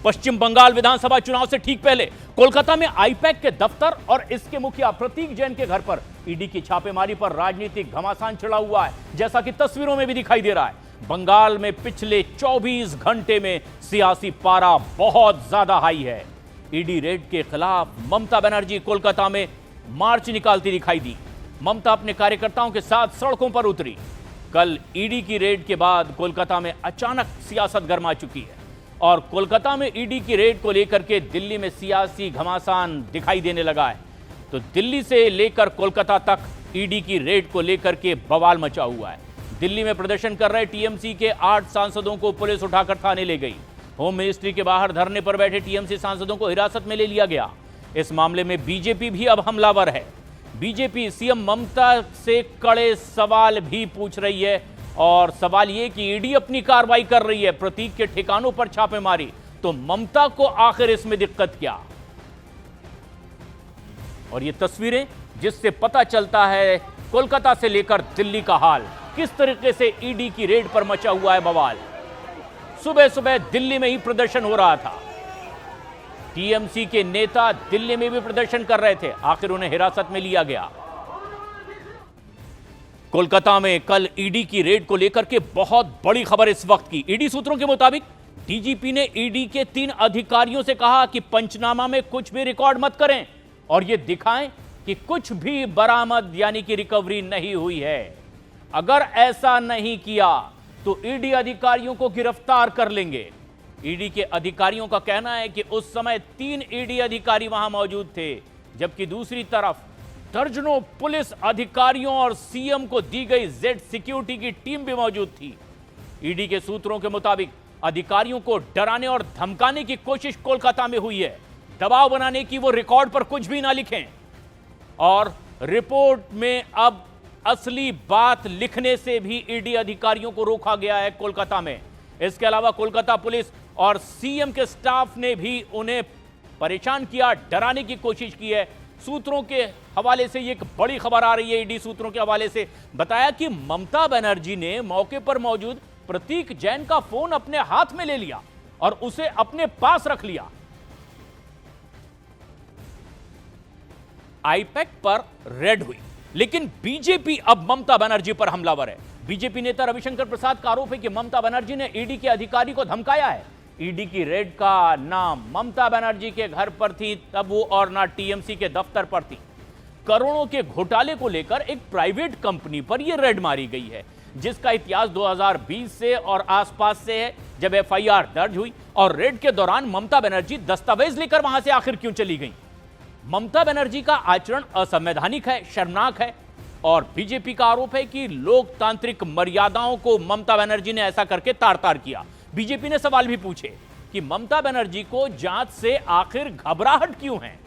पश्चिम बंगाल विधानसभा चुनाव से ठीक पहले कोलकाता में आईपैक के दफ्तर और इसके मुखिया प्रतीक जैन के घर पर ईडी की छापेमारी पर राजनीतिक घमासान छिड़ा हुआ है, जैसा कि तस्वीरों में भी दिखाई दे रहा है। बंगाल में पिछले 24 घंटे में सियासी पारा बहुत ज्यादा हाई है। ईडी रेड के खिलाफ ममता बनर्जी कोलकाता में मार्च निकालती दिखाई दी। ममता अपने कार्यकर्ताओं के साथ सड़कों पर उतरी। कल ईडी की रेड के बाद कोलकाता में अचानक सियासत गर्मा चुकी है और कोलकाता में ईडी की रेड को लेकर के दिल्ली में सियासी घमासान दिखाई देने लगा है। तो दिल्ली से लेकर कोलकाता तक ईडी की रेड को लेकर के बवाल मचा हुआ है। दिल्ली में प्रदर्शन कर रहे टीएमसी के 8 सांसदों को पुलिस उठाकर थाने ले गई। होम मिनिस्ट्री के बाहर धरने पर बैठे टीएमसी सांसदों को हिरासत में ले लिया गया। इस मामले में बीजेपी भी अब हमलावर है। बीजेपी सीएम ममता से कड़े सवाल भी पूछ रही है और सवाल यह कि ईडी अपनी कार्रवाई कर रही है, प्रतीक के ठिकानों पर छापेमारी, तो ममता को आखिर इसमें दिक्कत क्या? और ये तस्वीरें जिससे पता चलता है कोलकाता से लेकर दिल्ली का हाल, किस तरीके से ईडी की रेड पर मचा हुआ है बवाल। सुबह सुबह दिल्ली में ही प्रदर्शन हो रहा था। टीएमसी के नेता दिल्ली में भी प्रदर्शन कर रहे थे, आखिर उन्हें हिरासत में लिया गया। कोलकाता में कल ईडी की रेड को लेकर के बहुत बड़ी खबर इस वक्त की। ईडी सूत्रों के मुताबिक डीजीपी ने ईडी के 3 अधिकारियों से कहा कि पंचनामा में कुछ भी रिकॉर्ड मत करें और यह दिखाएं कि कुछ भी बरामद यानी कि रिकवरी नहीं हुई है। अगर ऐसा नहीं किया तो ईडी अधिकारियों को गिरफ्तार कर लेंगे। ईडी के अधिकारियों का कहना है कि उस समय 3 ईडी अधिकारी वहां मौजूद थे, जबकि दूसरी तरफ दर्जनों पुलिस अधिकारियों और सीएम को दी गई जेड सिक्योरिटी की टीम भी मौजूद थी। ईडी के सूत्रों के मुताबिक अधिकारियों को डराने और धमकाने की कोशिश कोलकाता में हुई है, दबाव बनाने की वो रिकॉर्ड पर कुछ भी ना लिखें और रिपोर्ट में अब असली बात लिखने से भी ईडी अधिकारियों को रोका गया है कोलकाता में। इसके अलावा कोलकाता पुलिस और सीएम के स्टाफ ने भी उन्हें परेशान किया, डराने की कोशिश की है। सूत्रों के हवाले से ये एक बड़ी खबर आ रही है। ईडी सूत्रों के हवाले से बताया कि ममता बनर्जी ने मौके पर मौजूद प्रतीक जैन का फोन अपने हाथ में ले लिया और उसे अपने पास रख लिया। आईपैक पर रेड हुई, लेकिन बीजेपी अब ममता बनर्जी पर हमलावर है। बीजेपी नेता रविशंकर प्रसाद का आरोप है कि ममता बनर्जी ने ईडी के अधिकारी को धमकाया है। ईडी की रेड का नाम ममता बनर्जी के घर पर थी तब वो और ना टीएमसी के दफ्तर पर थी। करोड़ों के घोटाले को लेकर एक प्राइवेट कंपनी पर यह रेड मारी गई है, जिसका इतिहास 2020 से और आसपास से है, जब एफआईआर दर्ज हुई। और रेड के दौरान ममता बनर्जी दस्तावेज लेकर वहां से आखिर क्यों चली गई? ममता बनर्जी का आचरण असंवैधानिक है, शर्मनाक है और बीजेपी का आरोप है कि लोकतांत्रिक मर्यादाओं को ममता बनर्जी ने ऐसा करके तार-तार किया। बीजेपी ने सवाल भी पूछे कि ममता बनर्जी को जांच से आखिर घबराहट क्यों है।